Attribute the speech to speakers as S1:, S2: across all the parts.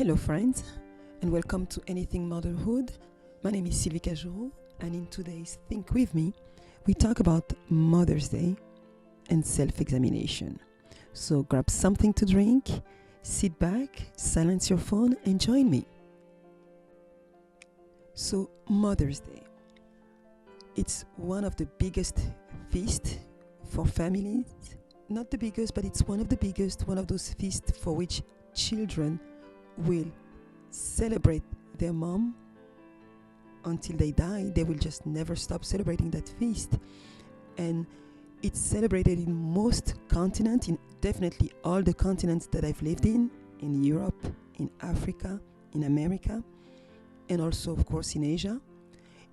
S1: Hello friends, and welcome to Anything Motherhood. My name is Sylvie Cajoro, and in today's Think With Me, we talk about Mother's Day and self-examination. So grab something to drink, sit back, silence your phone, and join me. So Mother's Day, it's one of the biggest feasts for families. Not the biggest, but it's one of the biggest, one of those feasts for which children will celebrate their mom until they die. They will just never stop celebrating that feast. And it's celebrated in most continents, in definitely all the continents that I've lived in Europe, in Africa, in America, and also, of course, in Asia.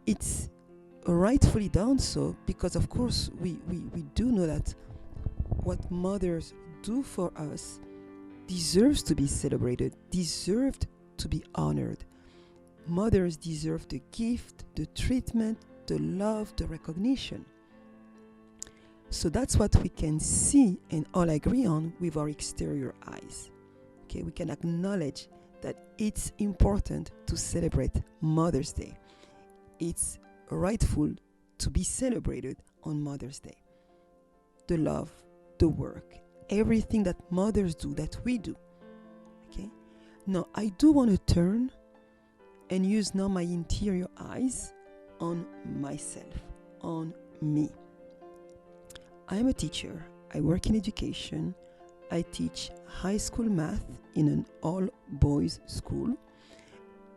S1: It's rightfully done so because, of course, we do know that what mothers do for us deserves to be celebrated, deserved to be honored. Mothers deserve the gift, the treatment, the love, the recognition. So that's what we can see and all agree on with our exterior eyes. Okay, we can acknowledge that it's important to celebrate Mother's Day. It's rightful to be celebrated on Mother's Day. The love, the work, everything that mothers do, that we do. Okay? Now, I do want to turn and use now my interior eyes on myself, on me. I am a teacher. I work in education. I teach high school math in an all-boys school.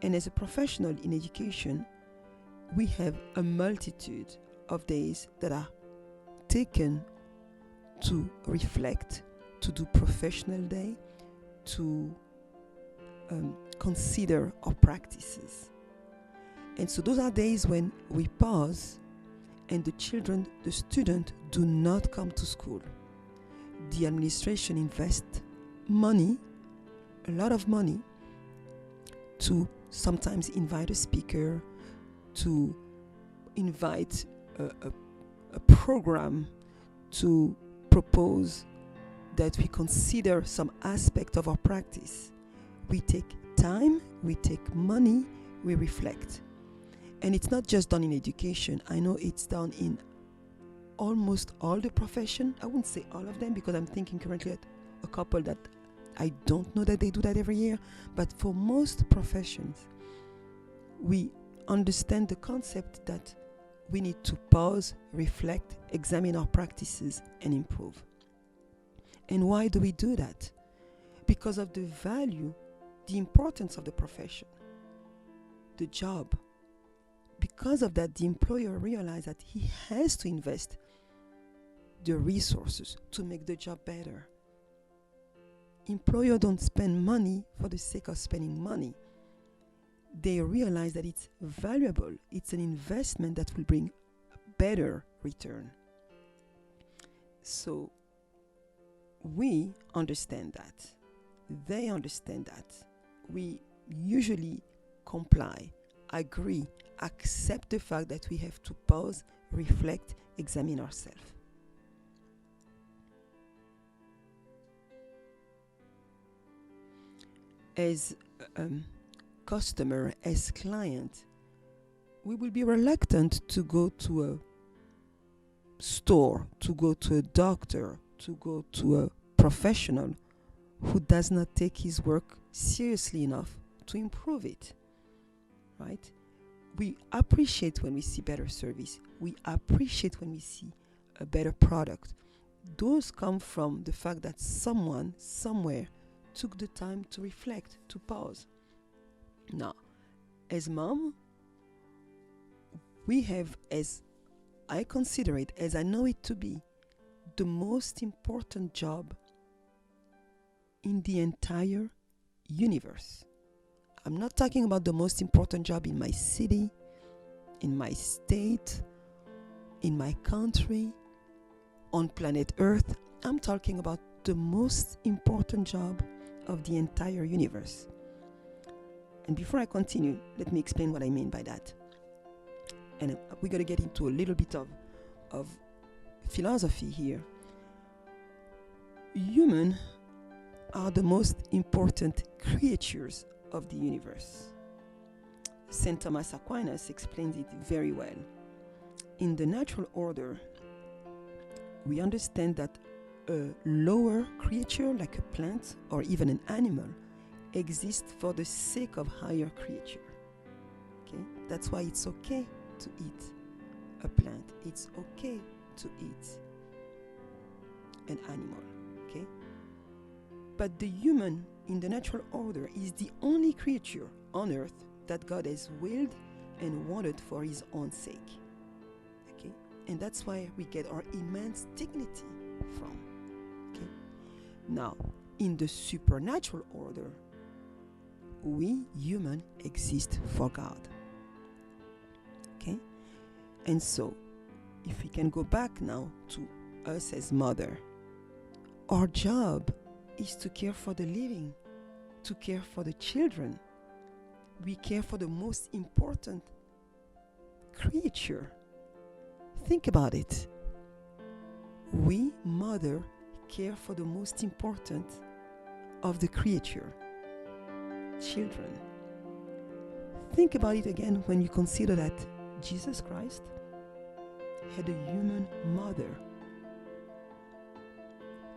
S1: And as a professional in education, we have a multitude of days that are taken to reflect, to do professional day, to consider our practices. And so those are days when we pause and the children, the student do not come to school. The administration invests money, a lot of money, to sometimes invite a speaker, to invite a program, to propose that we consider some aspect of our practice. We take time, we take money, we reflect. And it's not just done in education. I know it's done in almost all the profession. I wouldn't say all of them because I'm thinking currently at a couple that I don't know that they do that every year. But for most professions, we understand the concept that we need to pause, reflect, examine our practices, and improve. And why do we do that? Because of the value, the importance of the profession, the job. Because of that, the employer realizes that he has to invest the resources to make the job better. Employers don't spend money for the sake of spending money. They realize that it's valuable. It's an investment that will bring a better return. So we understand that. They understand that. We usually comply, agree, accept the fact that we have to pause, reflect, examine ourselves. As customer, as client, we will be reluctant to go to a store, to go to a doctor, to go to a professional who does not take his work seriously enough to improve it, right? We appreciate when we see better service. We appreciate when we see a better product. Those come from the fact that someone, somewhere, took the time to reflect, to pause. Now, as mom, we have, as I consider it, as I know it to be, the most important job in the entire universe. I'm not talking about the most important job in my city, in my state, in my country, on planet Earth. I'm talking about the most important job of the entire universe. And before I continue, let me explain what I mean by that. And we're going to get into a little bit of philosophy here. Humans are the most important creatures of the universe. St. Thomas Aquinas explains it very well. In the natural order, we understand that a lower creature like a plant or even an animal exists for the sake of higher creature. Okay? That's why it's okay to eat a plant. It's okay to eat an animal. Okay? But the human in the natural order is the only creature on earth that God has willed and wanted for his own sake. Okay? And that's why we get our immense dignity from. Okay? Now, in the supernatural order, we human exist for God. Okay? And so, if we can go back now to us as mother, our job is to care for the living, to care for the children. We care for the most important creature. Think about it. We, mother, care for the most important of the creature, children. Think about it again when you consider that Jesus Christ had a human mother.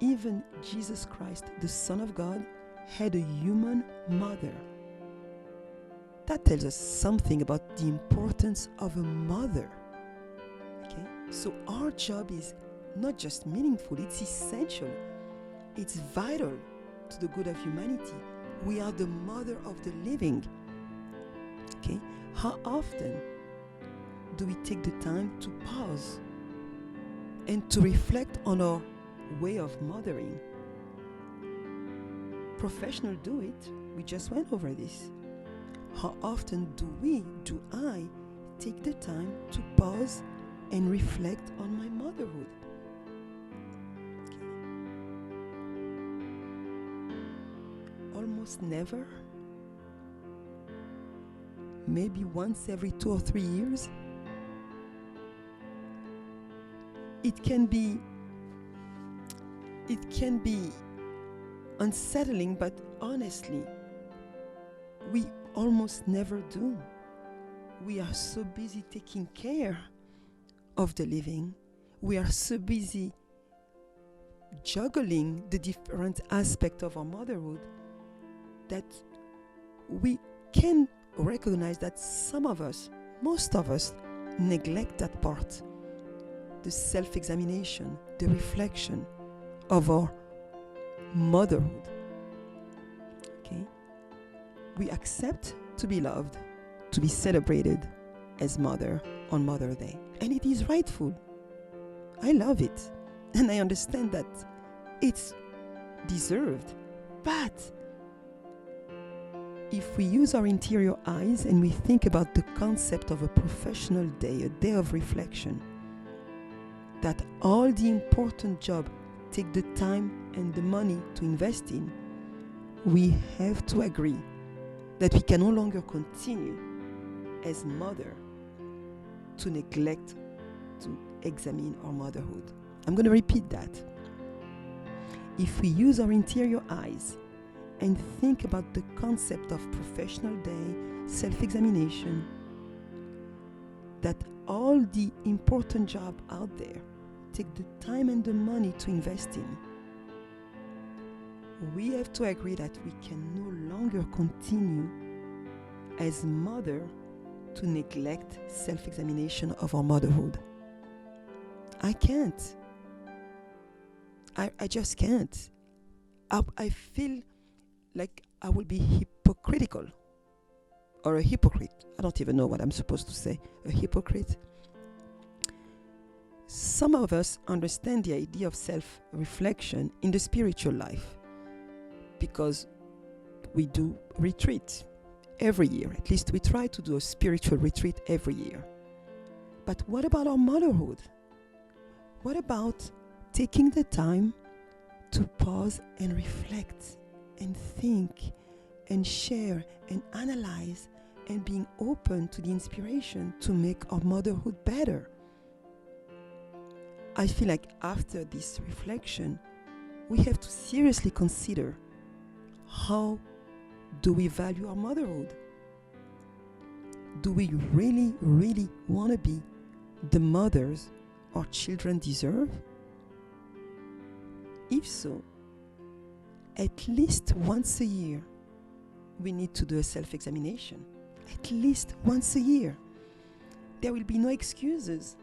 S1: Even Jesus Christ, the Son of God, had a human mother. That tells us something about the importance of a mother. Okay? So our job is not just meaningful, it's essential. It's vital to the good of humanity. We are the mother of the living. Okay? How often do we take the time to pause and to reflect on our way of mothering? Professionals do it. We just went over this. How often do I take the time to pause and reflect on my motherhood? Okay. Almost never. Maybe once every 2 or 3 years. It can be unsettling, but honestly, we almost never do. We are so busy taking care of the living. We are so busy juggling the different aspects of our motherhood that we can recognize that some of us, most of us, neglect that part. The self-examination, the reflection of our motherhood. Okay? We accept to be loved, to be celebrated as mother on Mother's Day. And it is rightful. I love it. And I understand that it's deserved. But if we use our interior eyes and we think about the concept of a professional day, a day of reflection, that all the important job take the time and the money to invest in, we have to agree that we can no longer continue as mother to neglect to examine our motherhood. I'm going to repeat that. If we use our interior eyes and think about the concept of professional day, self-examination, that all the important job out there take the time and the money to invest in, we have to agree that we can no longer continue as mother to neglect self-examination of our motherhood. I can't. I just can't. I feel like I will be hypocritical or a hypocrite. I don't even know what I'm supposed to say. A hypocrite. Some of us understand the idea of self-reflection in the spiritual life because we do retreat every year. At least we try to do a spiritual retreat every year. But what about our motherhood? What about taking the time to pause and reflect and think and share and analyze and being open to the inspiration to make our motherhood better? I feel like after this reflection, we have to seriously consider how Do we value our motherhood? Do we really, really want to be the mothers our children deserve? If so, at least once a year, we need to do a self-examination. At least once a year. There will be no excuses.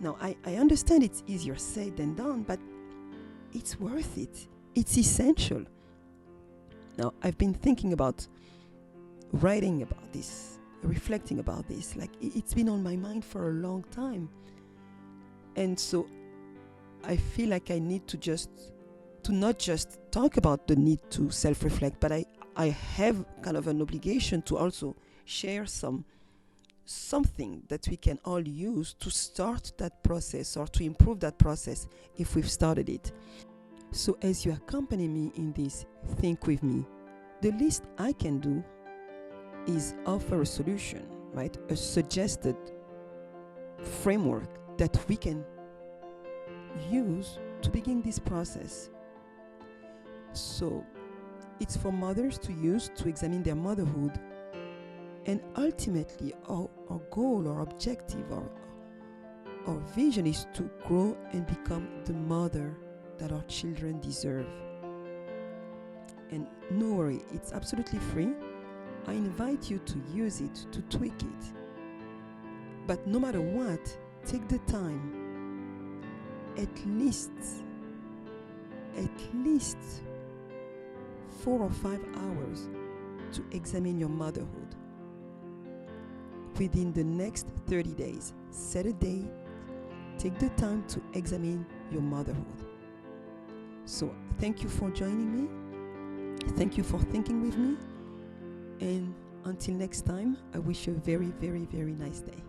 S1: Now, I understand it's easier said than done, but it's worth it. It's essential. Now, I've been thinking about writing about this, reflecting about this. Like, it's been on my mind for a long time. And so I feel like I need to not just talk about the need to self-reflect, but I have kind of an obligation to also share something that we can all use to start that process or to improve that process if we've started it. So as you accompany me in this Think With Me, the least I can do is offer a solution, right? A suggested framework that we can use to begin this process. So it's for mothers to use to examine their motherhood. And ultimately, our goal, our objective, our vision is to grow and become the mother that our children deserve. And no worry, it's absolutely free. I invite you to use it, to tweak it. But no matter what, take the time, at least 4 or 5 hours to examine your motherhood. Within the next 30 days, set a date, take the time to examine your motherhood. So thank you for joining me. Thank you for thinking with me. And until next time, I wish you a very, very, very nice day.